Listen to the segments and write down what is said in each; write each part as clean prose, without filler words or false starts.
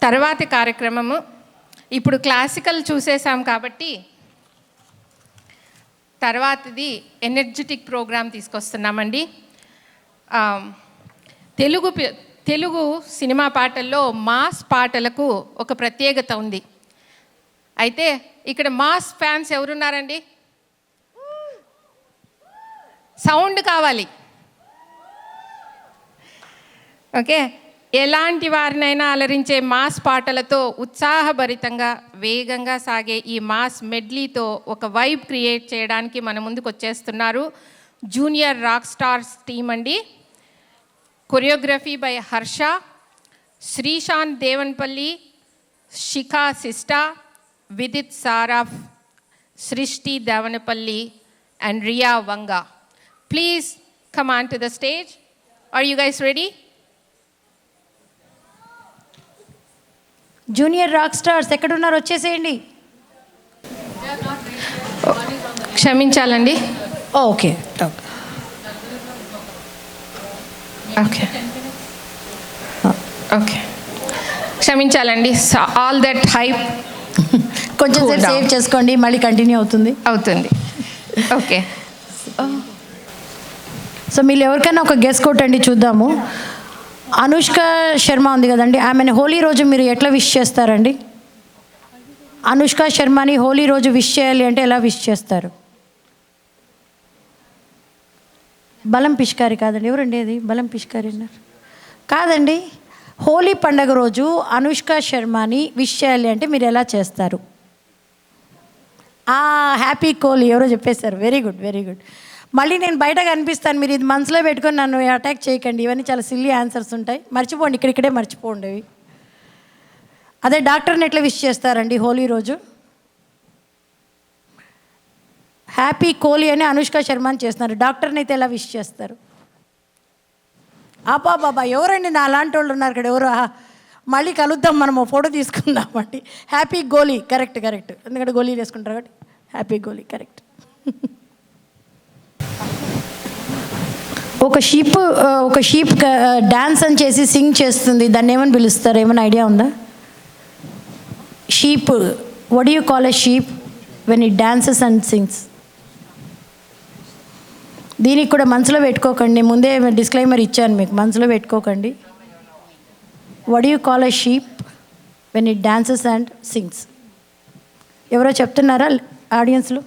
తర్వాతి కార్యక్రమము ఇప్పుడు క్లాసికల్ చూసేసాం కాబట్టి తర్వాతది ఎనర్జెటిక్ ప్రోగ్రామ్ తీసుకొస్తున్నామండి. తెలుగు సినిమా పాటల్లో మాస్ పాటలకు ఒక ప్రత్యేకత ఉంది. అయితే ఇక్కడ మాస్ ఫ్యాన్స్ ఎవరున్నారండి? సౌండ్ కావాలి. ఓకే, ఎలాంటి వారినైనా అలరించే మాస్ పాటలతో ఉత్సాహభరితంగా వేగంగా సాగే ఈ మాస్ మెడ్లీతో ఒక వైబ్ క్రియేట్ చేయడానికి మన ముందుకు వచ్చేస్తున్నారు జూనియర్ రాక్ స్టార్స్ టీమ్ అండి. కొరియోగ్రఫీ బై హర్ష, శ్రీశాంత్ దేవన్పల్లి, శిఖా సిస్టా, విదిత్ సారాఫ్, సృష్టి Devanapally and Riya Vanga. Please come on to the stage. Are you guys ready? Junior rock stars ఎక్కడున్నారు? వచ్చేసేయండి. క్షమించాలండి. ఓకే ఓకే ఓకే క్షమించాలండి. ఆల్ దట్ హైప్ కొంచెం సేవ్ చేసుకోండి, మళ్ళీ కంటిన్యూ అవుతుంది. ఓకే. సో మీరు ఎవరికైనా ఒక గెస్ కొట్టండి చూద్దాము. అనుష్క శర్మ ఉంది కదండి, ఆమెను హోలీ రోజు మీరు ఎట్లా విష్ చేస్తారండి? అనుష్క శర్మని హోలీ రోజు విష్ చేయాలి అంటే ఎలా విష్ చేస్తారు? బలం పిష్కారి కాదండి. ఎవరండి అది బలం పిష్కారి అన్నారు? కాదండి. హోలీ పండగ రోజు అనుష్క శర్మని విష్ చేయాలి అంటే మీరు ఎలా చేస్తారు? హ్యాపీ కోహ్లీ ఎవరో చెప్పేశారు. Very good, very good. మళ్ళీ నేను బయట కనిపిస్తాను, మీరు ఇది మనసులో పెట్టుకొని నన్ను అటాక్ చేయకండి. ఇవన్నీ చాలా సిల్లీ ఆన్సర్స్ ఉంటాయి, మర్చిపోండి. ఇక్కడిక్కడే మర్చిపోండి. అదే డాక్టర్ని ఎట్లా విష్ చేస్తారండి హోలీ రోజు? హ్యాపీ కోహ్లీ అని అనుష్క శర్మని చేస్తున్నారు, డాక్టర్ని అయితే ఎలా విష్ చేస్తారు? బాబా ఎవరండి నా అలాంటి వాళ్ళు ఉన్నారు ఇక్కడ? ఎవరు? మళ్ళీ కలుద్దాం, మనము ఫోటో తీసుకుందామండి. హ్యాపీ గోలీ, కరెక్ట్. ఎందుకంటే గోళీలు వేసుకుంటారు కాబట్టి హ్యాపీ గోలీ, కరెక్ట్. ఒక షీప్ డాన్స్ అని చేసి సింగ్ చేస్తుంది, దాన్ని ఏమని పిలుస్తారు? ఏమైనా ఐడియా ఉందా? Sheep, what do you call a sheep when it dances and sings? దీనికి కూడా మనసులో పెట్టుకోకండి, ముందే డిస్క్లైమర్ ఇచ్చాను మీకు, మనసులో పెట్టుకోకండి. What do you call a sheep when it dances and sings? ఎవరో చెప్తున్నారా ఆడియన్స్లో?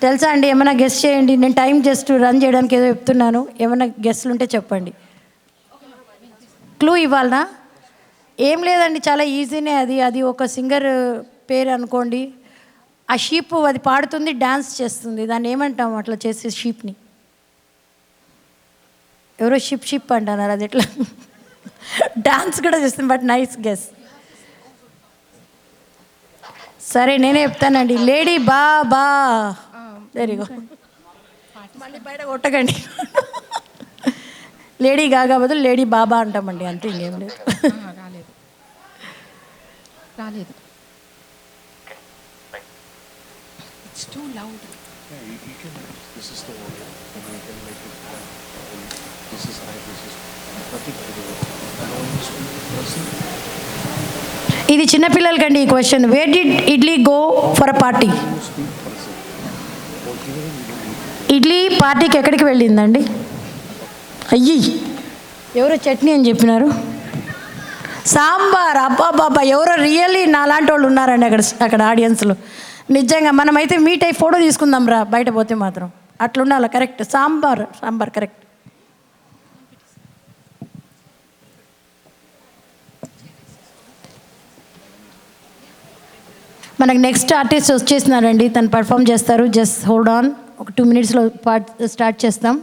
తెలుసా అండి? ఏమైనా గెస్ట్ చేయండి. నేను టైం జస్ట్ రన్ చేయడానికి ఏదో చెప్తున్నాను, ఏమైనా గెస్ట్లు ఉంటే చెప్పండి. క్లూ ఇవ్వాలనా? ఏం లేదండి, చాలా ఈజీనే. అది ఒక సింగర్ పేరు అనుకోండి. ఆ షీప్ అది పాడుతుంది, డ్యాన్స్ చేస్తుంది, దాన్ని ఏమంటాం అట్లా చేసే షీప్ని? ఎవరో షిప్ అంటున్నారు, అది ఎట్లా? డాన్స్ కూడా చేస్తుంది, బట్ నైస్ గెస్. సరే నేనే చెప్తానండి, లేడీ బాబా. Very good. మళ్ళీ బయట కొట్టకండి. లేడీ గాగా బదులు లేడీ బాబా అంటామండి, అంతే, ఇంకేం లేదు. రాలేదు. It's too loud. Yeah, you can. This is the order. And you can make it. This is high. This is nothing to do with person. ఇది చిన్నపిల్లలకండి ఈ question. Where did idli go for a party? Idli పార్టీకి ఎక్కడికి వెళ్ళిందండి? అయ్యి ఎవరో చట్నీ అని చెప్పినారు. సాంబార్. అబ్బాబాబా, ఎవరో really నా లాంటి వాళ్ళు ఉన్నారండి అక్కడ ఆడియన్స్లో. నిజంగా మనమైతే మీట్ అయి ఫోటో తీసుకుందాం రా, బయట పోతే మాత్రం అట్లుండాలి. Correct, sambar correct. మనకు నెక్స్ట్ ఆర్టిస్ట్ వచ్చేసినారండి, తను పర్ఫామ్ చేస్తారు. జస్ట్ హోల్డ్ ఆన్, ఒక 2 minutesలో స్టార్ట్ చేస్తాం.